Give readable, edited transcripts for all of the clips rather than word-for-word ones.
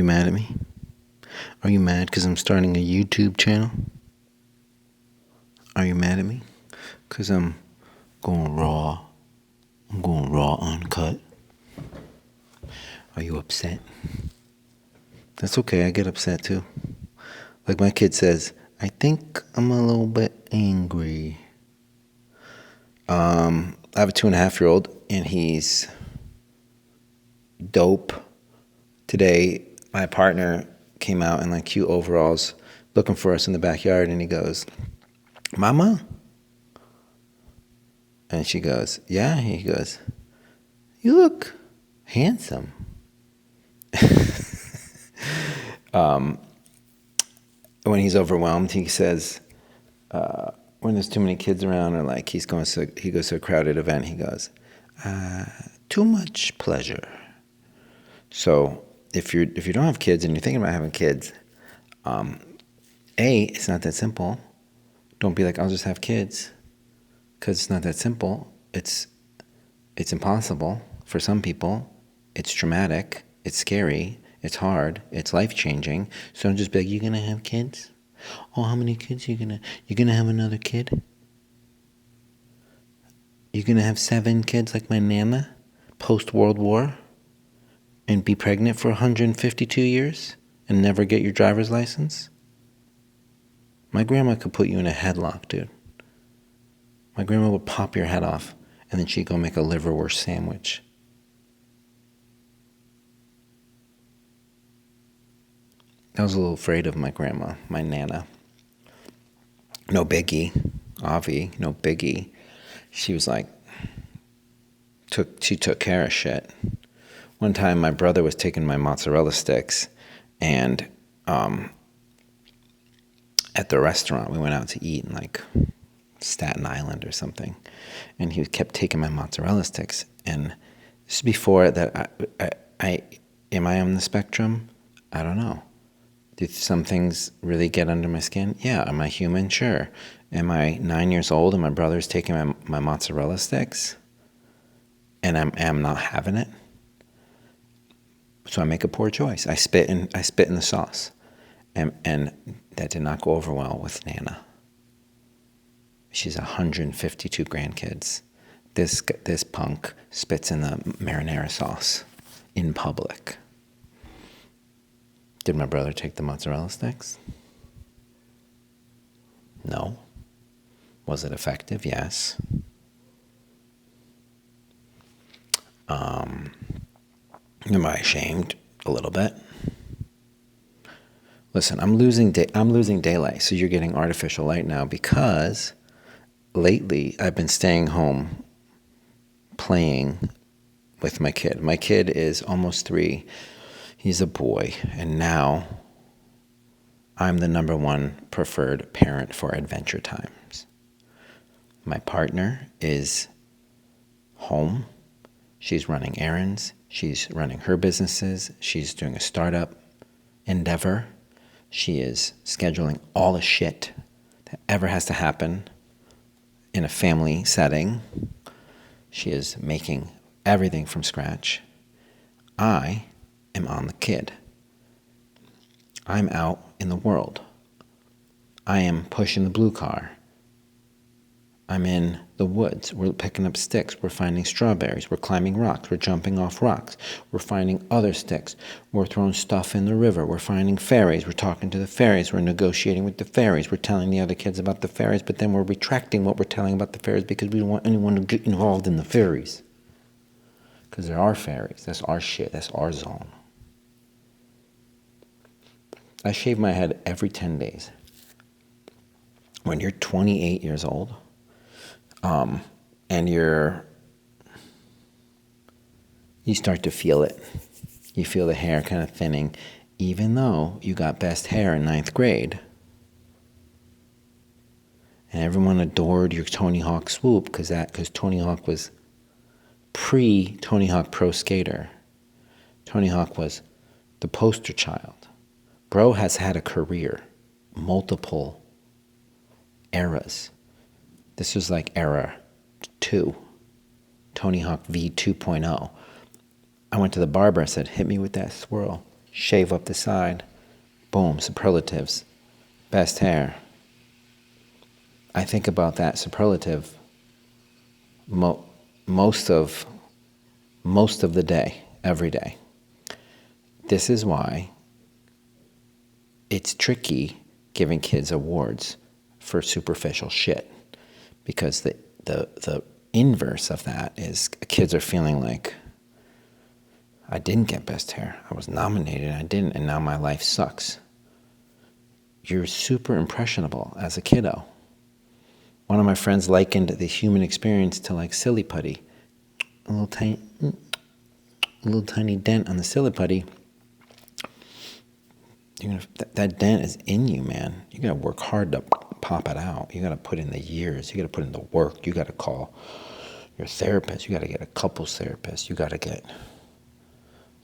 you mad at me? Are you mad because I'm starting a YouTube channel? Are you mad at me? Because I'm going raw. I'm going raw uncut. Are you upset? That's okay, I get upset too. Like my kid says, I think I'm a little bit angry. I have a 2.5-year-old and he's dope. Today, my partner came out in like cute overalls looking for us in the backyard and he goes, Mama? And she goes, yeah. He goes, you look handsome. When he's overwhelmed, he says, when there's too many kids around or like he goes to a crowded event, he goes, too much pleasure. So if you don't have kids and you're thinking about having kids, it's not that simple. Don't be like, I'll just have kids, because it's not that simple. It's impossible for some people. It's traumatic. It's scary. It's hard. It's life-changing. So don't just be like, you gonna have kids? Oh, how many kids you gonna have another kid? You gonna have 7 kids like my Nana post-World War and be pregnant for 152 years and never get your driver's license? My grandma could put you in a headlock, dude. My grandma would pop your head off and then she'd go make a liverwurst sandwich. I was a little afraid of my grandma, my Nana. No biggie, Avi, no biggie. She was like, she took care of shit. One time my brother was taking my mozzarella sticks and at the restaurant, we went out to eat in like Staten Island or something. And he kept taking my mozzarella sticks. And this is before that am I on the spectrum? I don't know. Do some things really get under my skin? Yeah. Am I human? Sure. Am I 9 years old and my brother's taking my mozzarella sticks and I'm not having it? So I make a poor choice. I spit in the sauce. And that did not go over well with Nana. She's 152 grandkids. This punk spits in the marinara sauce in public. Did my brother take the mozzarella sticks? No. Was it effective? Yes. Am I ashamed? A little bit. Listen, I'm losing daylight, so you're getting artificial light now because lately I've been staying home playing with my kid. My kid is almost 3. He's a boy, and now I'm the #1 preferred parent for adventure times. My partner is home. She's running errands. She's running her businesses. She's doing a startup endeavor. She is scheduling all the shit that ever has to happen in a family setting. She is making everything from scratch. I am on the kid. I'm out in the world. I am pushing the blue car. I'm in the woods. We're picking up sticks. We're finding strawberries. We're climbing rocks. We're jumping off rocks. We're finding other sticks. We're throwing stuff in the river. We're finding fairies. We're talking to the fairies. We're negotiating with the fairies. We're telling the other kids about the fairies, but then we're retracting what we're telling about the fairies because we don't want anyone to get involved in the fairies. Because there are fairies. That's our shit. That's our zone. I shave my head every 10 days. When you're 28 years old, and you start to feel it. You feel the hair kind of thinning, even though you got best hair in 9th grade. And everyone adored your Tony Hawk swoop because Tony Hawk was pre-Tony Hawk Pro Skater. Tony Hawk was the poster child. Bro has had a career, multiple eras. This was like era 2, Tony Hawk V 2.0. I went to the barber, I said, hit me with that swirl. shave up the side, boom, superlatives, best hair. I think about that superlative most of the day, every day. This is why it's tricky giving kids awards for superficial shit, because the inverse of that is kids are feeling like, I didn't get best hair, I was nominated, I didn't, and now my life sucks. You're super impressionable as a kiddo. One of my friends likened the human experience to like silly putty. A little tiny dent on the silly putty. That dent is in you, man. You gotta work hard to pop it out. You gotta put in the years. You gotta put in the work. You gotta call your therapist. You gotta get a couples therapist. You gotta get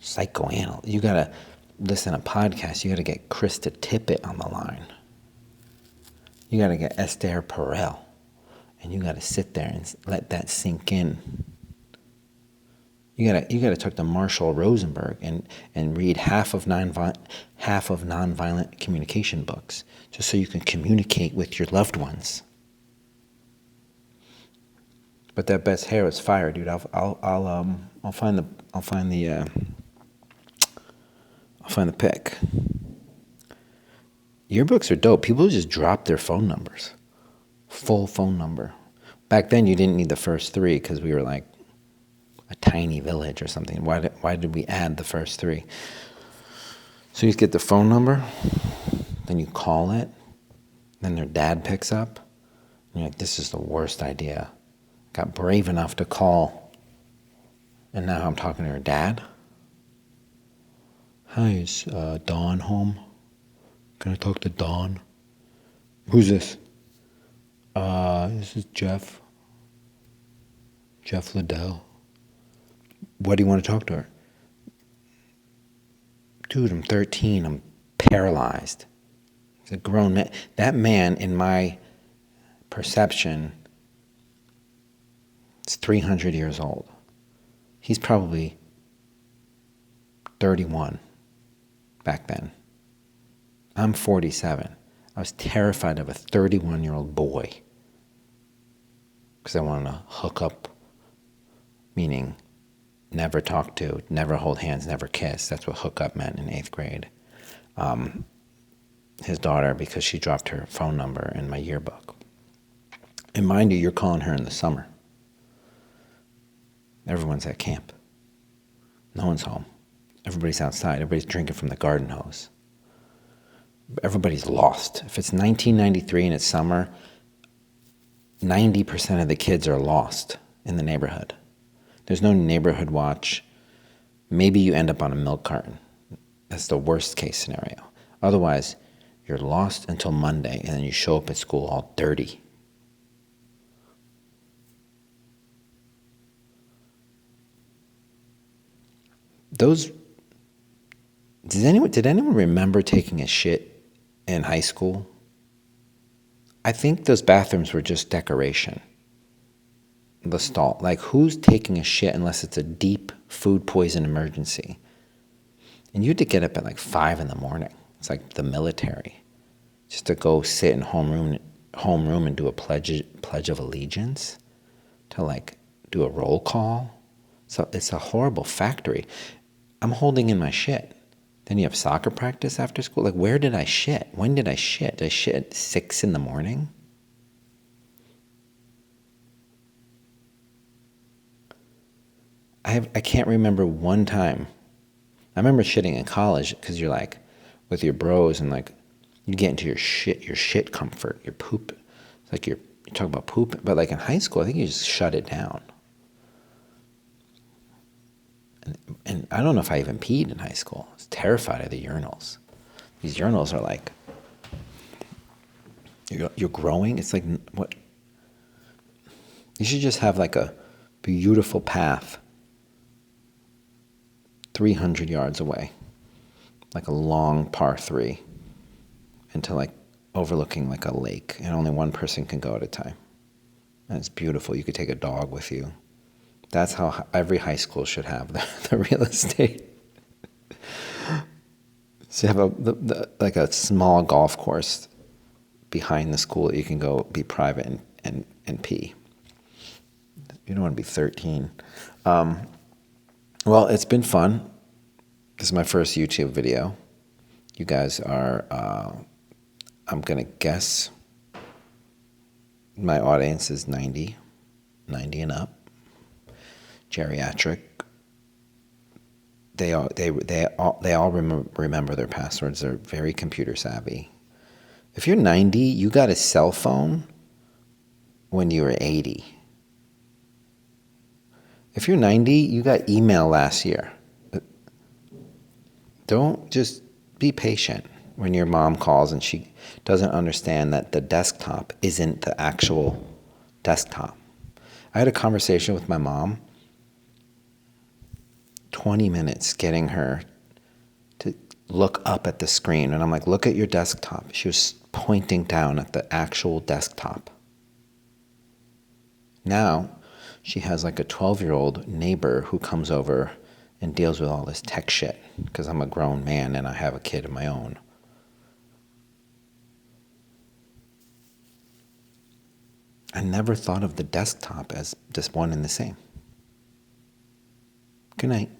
psychoanalyst. You gotta listen to podcasts. You gotta get Krista Tippett on the line. You gotta get Esther Perel. And you gotta sit there and let that sink in. You gotta talk to Marshall Rosenberg and read half of nonviolent communication books, just so you can communicate with your loved ones. But that best hair is fire, dude. I'll find the pic. Yearbooks are dope. People just drop their phone numbers, full phone number. Back then, you didn't need the first three because we were like a tiny village or something. Why did we add the first three? So you get the phone number, then you call it, then their dad picks up, and you're like, this is the worst idea. Got brave enough to call, and now I'm talking to her dad. Hi, is Dawn home? Can I talk to Dawn? Who's this? This is Jeff. Jeff Liddell. What do you want to talk to her? Dude, I'm 13. I'm paralyzed. He's a grown man. That man, in my perception, is 300 years old. He's probably 31 back then. I'm 47. I was terrified of a 31-year-old boy because I wanted to hook up, meaning never talk to, never hold hands, never kiss. That's what hook up meant in 8th grade. His daughter, because she dropped her phone number in my yearbook. And mind you, you're calling her in the summer. Everyone's at camp. No one's home. Everybody's outside. Everybody's drinking from the garden hose. Everybody's lost. If it's 1993 and it's summer, 90% of the kids are lost in the neighborhood. There's no neighborhood watch. Maybe you end up on a milk carton. That's the worst case scenario. Otherwise, you're lost until Monday, and then you show up at school all dirty. Did anyone remember taking a shit in high school? I think those bathrooms were just decoration. The stall. Like, who's taking a shit unless it's a deep food poison emergency? And you had to get up at like 5 a.m. It's like the military, just to go sit in homeroom and do a pledge of allegiance, to like do a roll call. So it's a horrible factory. I'm holding in my shit. Then you have soccer practice after school. Like, where did I shit? When did I shit? Did I shit at 6 a.m? I can't remember one time. I remember shitting in college because you're like with your bros and like you get into your shit comfort, your poop. It's like you talk about poop, but like in high school, I think you just shut it down. And I don't know if I even peed in high school. I was terrified of the urinals. These urinals are like, you're growing. It's like, what? You should just have like a beautiful path 300 yards away, like a long par 3, into like overlooking like a lake, and only one person can go at a time. And it's beautiful. You could take a dog with you. That's how every high school should have the real estate. So you have like a small golf course behind the school that you can go be private and pee. You don't want to be 13. Well, it's been fun. This is my first YouTube video. You guys are, I'm going to guess my audience is 90 and up, geriatric. They all remember their passwords. They're very computer savvy. If you're 90, you got a cell phone when you were 80. If you're 90, you got email last year. Don't just be patient when your mom calls and she doesn't understand that the desktop isn't the actual desktop. I had a conversation with my mom, 20 minutes getting her to look up at the screen. And I'm like, look at your desktop. She was pointing down at the actual desktop. Now, she has like a 12-year-old neighbor who comes over and deals with all this tech shit because I'm a grown man and I have a kid of my own. I never thought of the desktop as just one and the same. Good night.